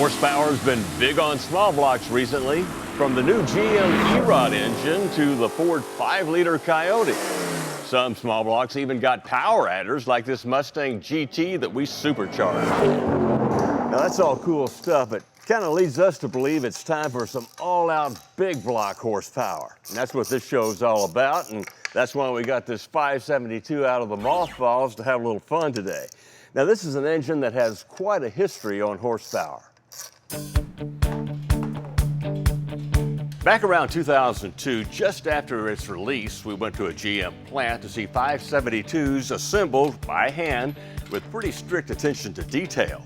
Horsepower has been big on small blocks recently, from the new GM E-Rod engine to the Ford 5-liter Coyote. Some small blocks even got power adders like this Mustang GT that we supercharged. Now that's all cool stuff, but kind of leads us to believe it's time for some all-out big block horsepower. And that's what this show's all about, and that's why we got this 572 out of the mothballs to have a little fun today. Now this is an engine that has quite a history on horsepower. Back around 2002, just after its release, we went to a GM plant to see 572s assembled by hand with pretty strict attention to detail.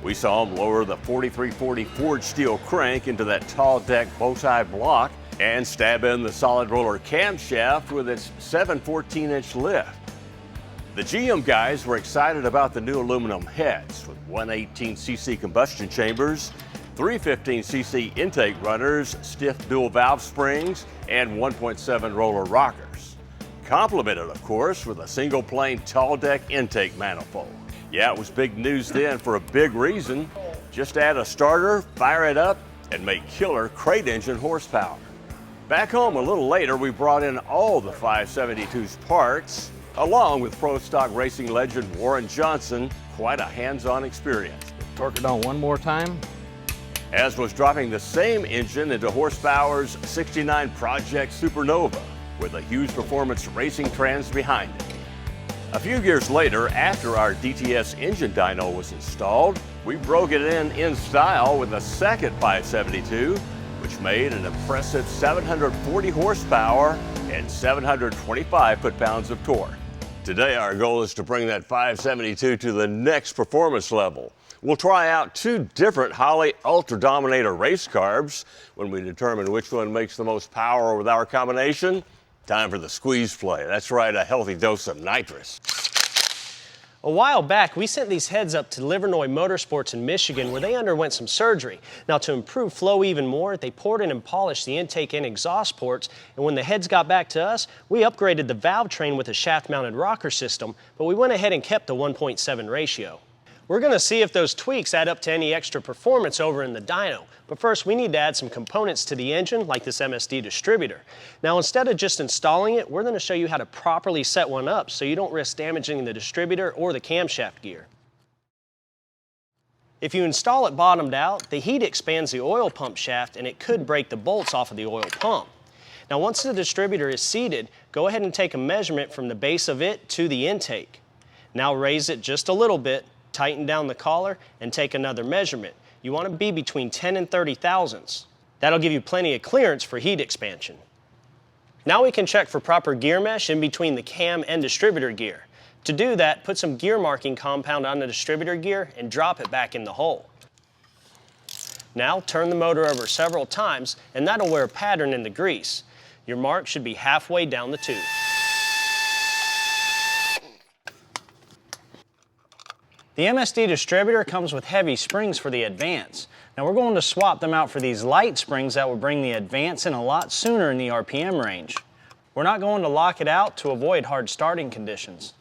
We saw them lower the 4340 forged steel crank into that tall deck bow-tie block and stab in the solid roller camshaft with its 7/14-inch lift. The GM guys were excited about the new aluminum heads with 118cc combustion chambers, 315cc intake runners, stiff dual valve springs, and 1.7 roller rockers. Complemented, of course, with a single plane tall deck intake manifold. Yeah, it was big news then for a big reason. Just add a starter, fire it up, and make killer crate engine horsepower. Back home a little later, we brought in all the 572's parts, along with pro stock racing legend Warren Johnson. Quite a hands-on experience. Torque it on one more time. As was dropping the same engine into Horsepower's 69 Project Supernova with a huge performance racing trans behind it. A few years later, after our DTS engine dyno was installed, we broke it in style with a second 572, which made an impressive 740 horsepower and 725 foot-pounds of torque. Today, our goal is to bring that 572 to the next performance level. We'll try out two different Holley Ultra Dominator race carbs. When we determine which one makes the most power with our combination, time for the squeeze play. That's right, a healthy dose of nitrous. A while back, we sent these heads up to Livernois Motorsports in Michigan where they underwent some surgery. Now, to improve flow even more, they poured in and polished the intake and exhaust ports, and when the heads got back to us, we upgraded the valve train with a shaft-mounted rocker system, but we went ahead and kept the 1.7 ratio. We're going to see if those tweaks add up to any extra performance over in the dyno. But first, we need to add some components to the engine, like this MSD distributor. Now, instead of just installing it, we're going to show you how to properly set one up so you don't risk damaging the distributor or the camshaft gear. If you install it bottomed out, the heat expands the oil pump shaft and it could break the bolts off of the oil pump. Now, once the distributor is seated, go ahead and take a measurement from the base of it to the intake. Now raise it just a little bit, tighten down the collar, and take another measurement. You want to be between 10 and 30 thousandths. That'll give you plenty of clearance for heat expansion. Now we can check for proper gear mesh in between the cam and distributor gear. To do that, put some gear marking compound on the distributor gear and drop it back in the hole. Now turn the motor over several times and that'll wear a pattern in the grease. Your mark should be halfway down the tube. The MSD distributor comes with heavy springs for the Advance. Now we're going to swap them out for these light springs that will bring the Advance in a lot sooner in the RPM range. We're not going to lock it out to avoid hard starting conditions.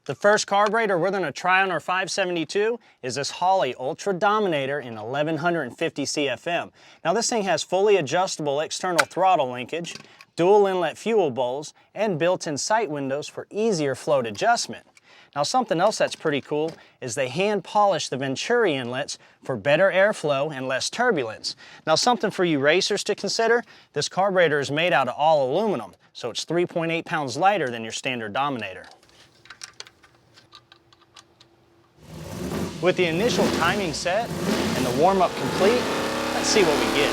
The first carburetor we're going to try on our 572 is this Holley Ultra Dominator in 1150 CFM. Now this thing has fully adjustable external throttle linkage, dual inlet fuel bowls, and built-in sight windows for easier float adjustment. Now something else that's pretty cool is they hand polish the Venturi inlets for better airflow and less turbulence. Now something for you racers to consider, this carburetor is made out of all aluminum, so it's 3.8 pounds lighter than your standard Dominator. With the initial timing set and the warm-up complete, let's see what we get.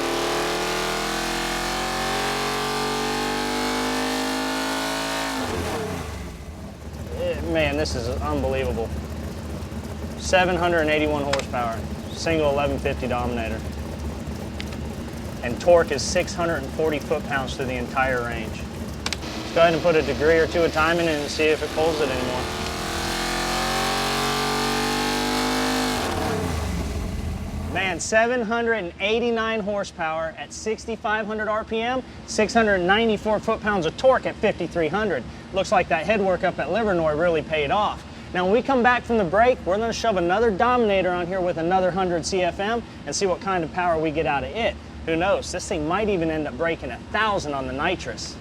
Man, this is unbelievable. 781 horsepower, single 1150 Dominator. And torque is 640 foot-pounds through the entire range. Let's go ahead and put a degree or two of time in it and see if it pulls it anymore. Man, 789 horsepower at 6,500 RPM, 694 foot-pounds of torque at 5,300. Looks like that head work up at Livernois really paid off. Now when we come back from the break, we're going to shove another Dominator on here with another 100 CFM and see what kind of power we get out of it. Who knows, this thing might even end up breaking 1,000 on the nitrous.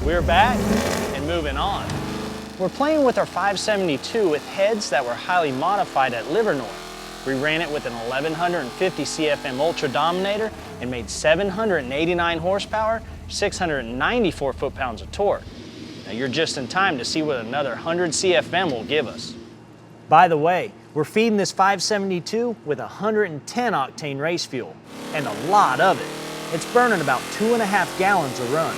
We're back and moving on. We're playing with our 572 with heads that were highly modified at Livernois. We ran it with an 1150 CFM Ultra Dominator and made 789 horsepower, 694 foot-pounds of torque. Now you're just in time to see what another 100 CFM will give us. By the way, we're feeding this 572 with 110 octane race fuel, and a lot of it. It's burning about 2.5 gallons a run.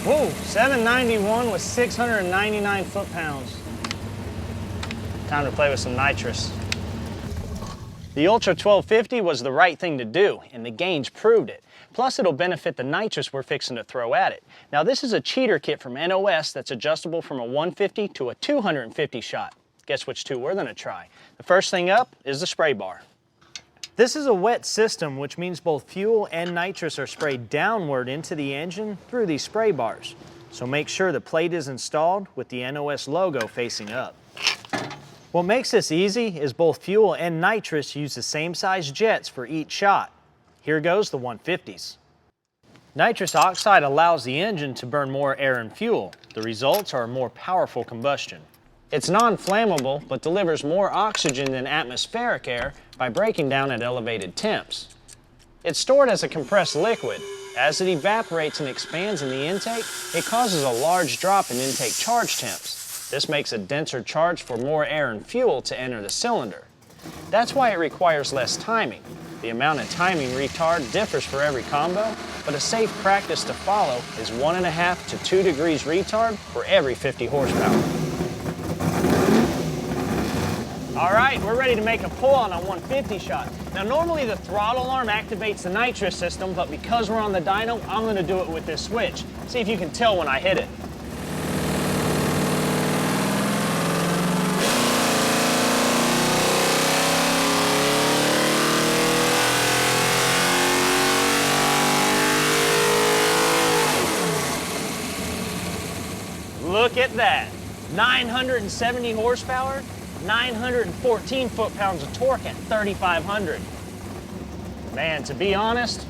Whoa, 791 with 699 foot-pounds. Time to play with some nitrous. The Ultra 1250 was the right thing to do, and the gains proved it. Plus, it'll benefit the nitrous we're fixing to throw at it. Now, this is a cheater kit from NOS that's adjustable from a 150 to a 250 shot. Guess which two we're gonna try. The first thing up is the spray bar. This is a wet system, which means both fuel and nitrous are sprayed downward into the engine through these spray bars. So make sure the plate is installed with the NOS logo facing up. What makes this easy is both fuel and nitrous use the same size jets for each shot. Here goes the 150s. Nitrous oxide allows the engine to burn more air and fuel. The results are a more powerful combustion. It's non-flammable, but delivers more oxygen than atmospheric air by breaking down at elevated temps. It's stored as a compressed liquid. As it evaporates and expands in the intake, it causes a large drop in intake charge temps. This makes a denser charge for more air and fuel to enter the cylinder. That's why it requires less timing. The amount of timing retard differs for every combo, but a safe practice to follow is 1.5 to 2 degrees retard for every 50 horsepower. All right, we're ready to make a pull on a 150 shot. Now normally the throttle arm activates the nitrous system, but because we're on the dyno, I'm gonna do it with this switch. See if you can tell when I hit it. Look at that, 970 horsepower, 914 foot-pounds of torque at 3,500. Man, to be honest,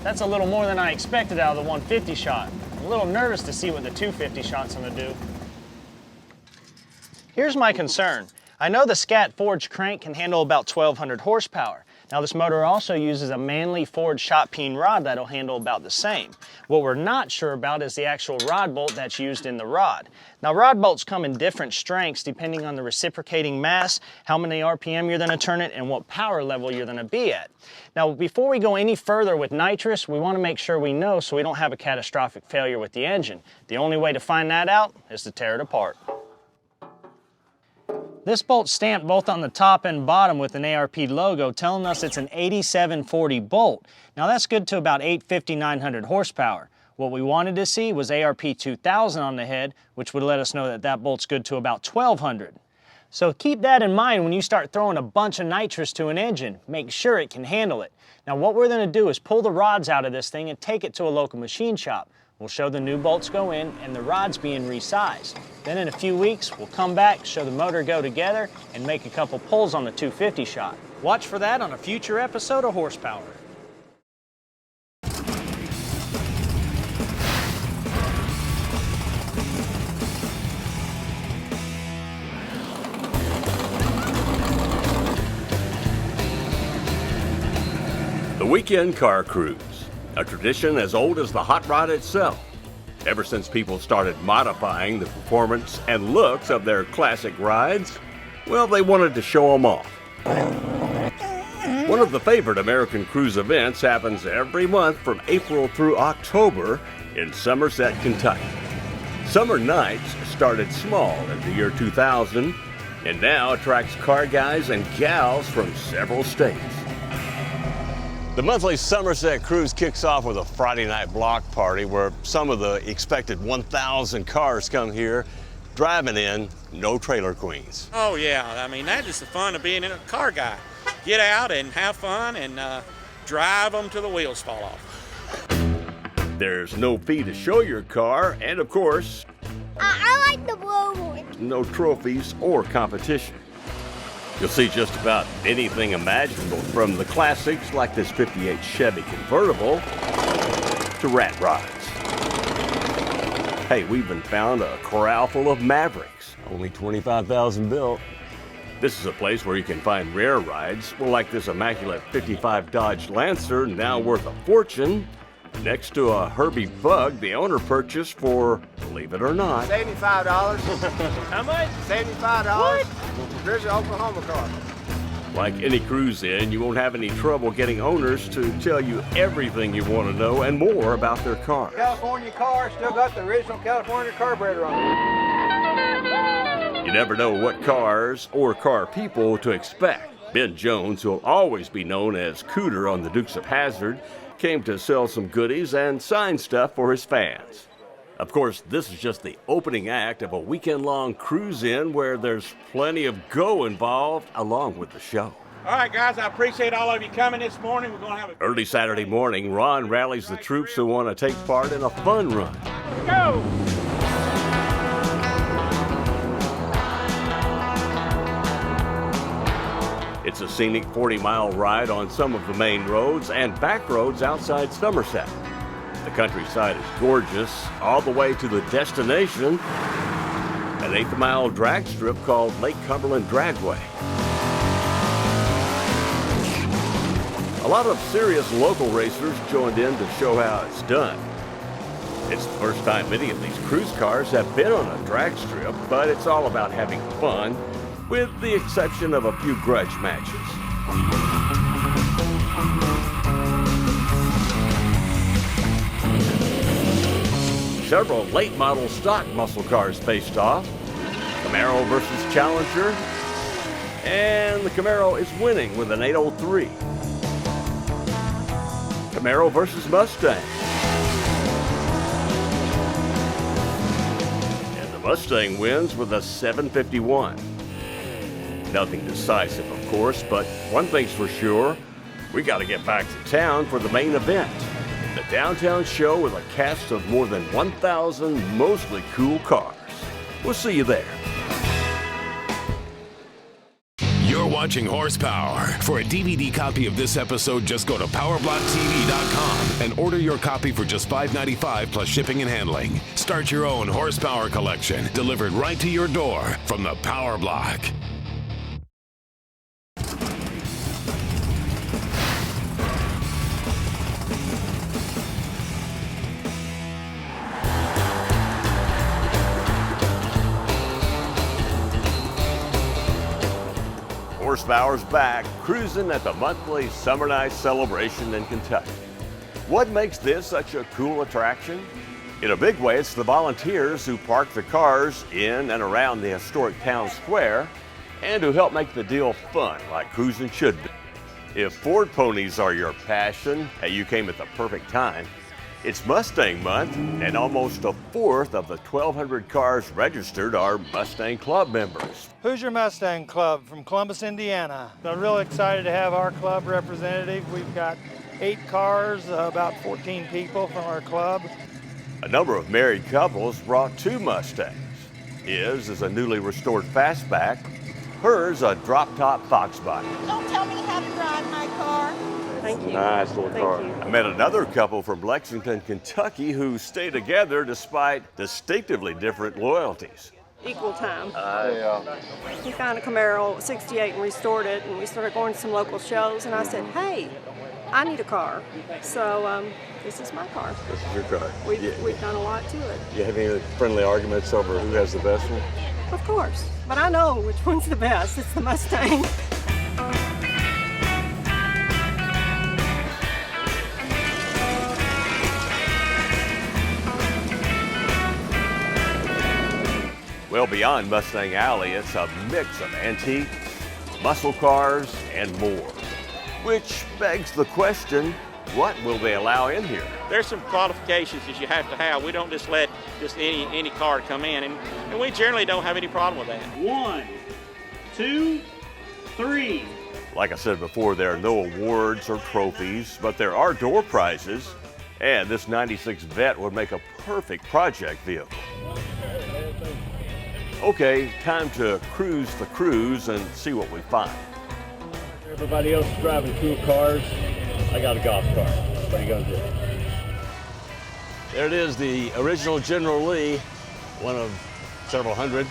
that's a little more than I expected out of the 150 shot. I'm a little nervous to see what the 250 shot's gonna do. Here's my concern. I know the Scat forged crank can handle about 1,200 horsepower. Now this motor also uses a Manley forged shot peen rod that'll handle about the same. What we're not sure about is the actual rod bolt that's used in the rod. Now rod bolts come in different strengths depending on the reciprocating mass, how many RPM you're gonna turn it, and what power level you're gonna be at. Now before we go any further with nitrous, we wanna make sure we know so we don't have a catastrophic failure with the engine. The only way to find that out is to tear it apart. This bolt's stamped both on the top and bottom with an ARP logo telling us it's an 8740 bolt. Now that's good to about 850, 900 horsepower. What we wanted to see was ARP 2000 on the head, which would let us know that that bolt's good to about 1200. So keep that in mind when you start throwing a bunch of nitrous to an engine. Make sure it can handle it. Now what we're gonna do is pull the rods out of this thing and take it to a local machine shop. We'll show the new bolts go in and the rods being resized. Then in a few weeks, we'll come back, show the motor go together, and make a couple pulls on the 250 shot. Watch for that on a future episode of Horsepower. The weekend car cruise, a tradition as old as the hot rod itself. Ever since people started modifying the performance and looks of their classic rides, well, they wanted to show them off. One of the favorite American cruise events happens every month from April through October in Somerset, Kentucky. Somernites started small in the year 2000 and now attracts car guys and gals from several states. The monthly Somerset cruise kicks off with a Friday night block party where some of the expected 1,000 cars come here driving in, no trailer queens. Oh yeah, I mean that is the fun of being a car guy. Get out and have fun and drive them till the wheels fall off. There's no fee to show your car, and of course, I like the blue one. no trophies or competition. You'll see just about anything imaginable, from the classics like this 58 Chevy convertible to rat rods. Hey, we even found a corral full of Mavericks, only 25,000 built. This is a place where you can find rare rides, well, like this immaculate 55 Dodge Lancer, now worth a fortune, next to a Herbie Bug the owner purchased for, believe it or not, $75. How much? $75. What? Here's an Oklahoma car. Like any cruise-in, you won't have any trouble getting owners to tell you everything you want to know and more about their car. California car, still got the original California carburetor on it. You never know what cars or car people to expect. Ben Jones, who'll always be known as Cooter on the Dukes of Hazzard, came to sell some goodies and sign stuff for his fans. Of course, this is just the opening act of a weekend-long cruise-in where there's plenty of go involved along with the show. All right, guys, I appreciate all of you coming this morning. We're gonna have a Early Saturday morning, Ron rallies the troops who want to take part in a fun run. go. It's a scenic 40-mile ride on some of the main roads and back roads outside Somerset. The countryside is gorgeous, all the way to the destination, an 8th-mile drag strip called Lake Cumberland Dragway. A lot of serious local racers joined in to show how it's done. It's the first time many of these cruise cars have been on a drag strip, but it's all about having fun, with the exception of a few grudge matches. Several late model stock muscle cars faced off. Camaro versus Challenger, and the Camaro is winning with an 803. Camaro versus Mustang. And the Mustang wins with a 751. Nothing decisive, of course, but one thing's for sure, we got to get back to town for the main event. The downtown show with a cast of more than 1,000 mostly cool cars. We'll see you there. You're watching Horsepower. For a DVD copy of this episode, just go to PowerBlockTV.com and order your copy for just $5.95 plus shipping and handling. Start your own Horsepower collection, delivered right to your door from the Power Block. Horsepower's back, cruising at the monthly Somernites celebration in Kentucky. What makes this such a cool attraction? In a big way, it's the volunteers who park the cars in and around the historic town square and who help make the deal fun, like cruising should be. If Ford ponies are your passion, hey, you came at the perfect time. It's Mustang Month, and almost a fourth of the 1,200 cars registered are Mustang Club members. Who's your Mustang Club from Columbus, Indiana? I'm really excited to have our club representative. We've got 8 cars, about 14 people from our club. A number of married couples brought 2 Mustangs. His is a newly restored fastback, hers a drop-top Fox body. Don't tell me how to drive my car. Thank you. Nice little car. You. I met another couple from Lexington, Kentucky who stay together despite distinctively different loyalties. Equal time. He found a Camaro 68 and restored it, and we started going to some local shows, and I said, hey, I need a car. So this is my car. This is your car. We've done a lot to it. You have any friendly arguments over who has the best one? Of course. But I know which one's the best. It's the Mustang. Well, beyond Mustang Alley, it's a mix of antiques, muscle cars, and more. Which begs the question, What will they allow in here? There's some qualifications that you have to have. We don't just let any car come in, and we generally don't have any problem with that. 1, 2, 3. Like I said before, there are no awards or trophies, but there are door prizes, and this 96 Vet would make a perfect project vehicle. Okay, time to cruise the cruise and see what we find. Everybody else is driving cool cars. I got a golf cart. What are you gonna do? There it is, the original General Lee, one of several hundred.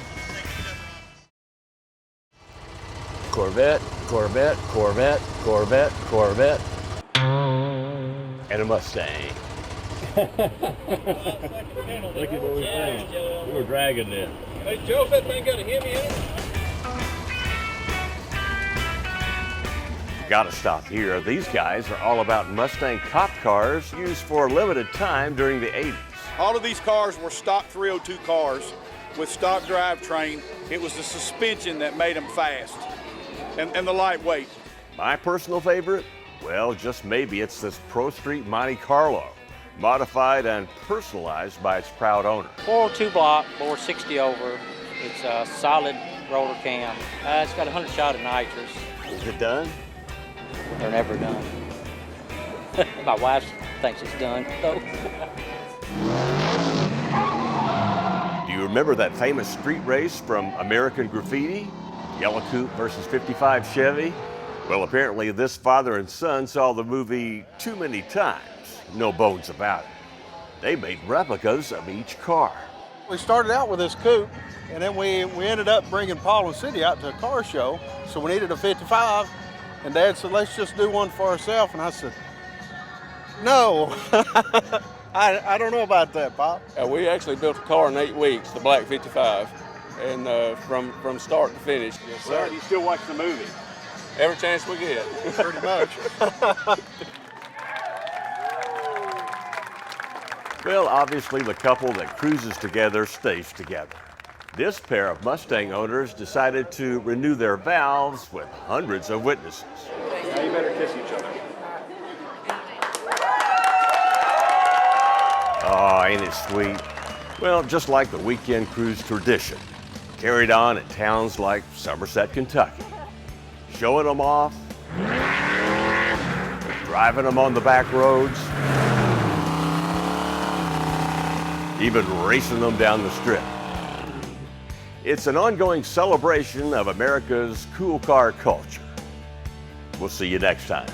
Corvette, Corvette, Corvette, Corvette, Corvette, And a Mustang. Look at what we found. We were dragging this. Hey, Joe, that thing got a Hemi in it? Gotta stop here. These guys are all about Mustang cop cars used for a limited time during the 80s. All of these cars were stock 302 cars with stock drivetrain. It was the suspension that made them fast and the lightweight. My personal favorite? Well, just maybe it's this Pro Street Monte Carlo, modified and personalized by its proud owner. 402 block, 460 over. It's a solid roller cam. It's got 100 shot of nitrous. Is it done? They're never done. My wife thinks it's done, though. Do you remember that famous street race from American Graffiti? Yellow Coupe versus 55 Chevy? Well, apparently this father and son saw the movie too many times. No bones about it. They made replicas of each car. We started out with this coupe, and then we ended up bringing Paul and Cindy out to a car show, so we needed a 55, and Dad said, let's just do one for ourselves, and I said, no, I don't know about that, Pop. We actually built a car in 8 weeks, the black 55, and from start to finish. Yes, sir. You still watch the movie? Every chance we get. Pretty much. Well, obviously the couple that cruises together stays together. This pair of Mustang owners decided to renew their vows with hundreds of witnesses. Now you better kiss each other. Oh, ain't it sweet? Well, just like the weekend cruise tradition, carried on in towns like Somerset, Kentucky. Showing them off, driving them on the back roads, even racing them down the strip. It's an ongoing celebration of America's cool car culture. We'll see you next time.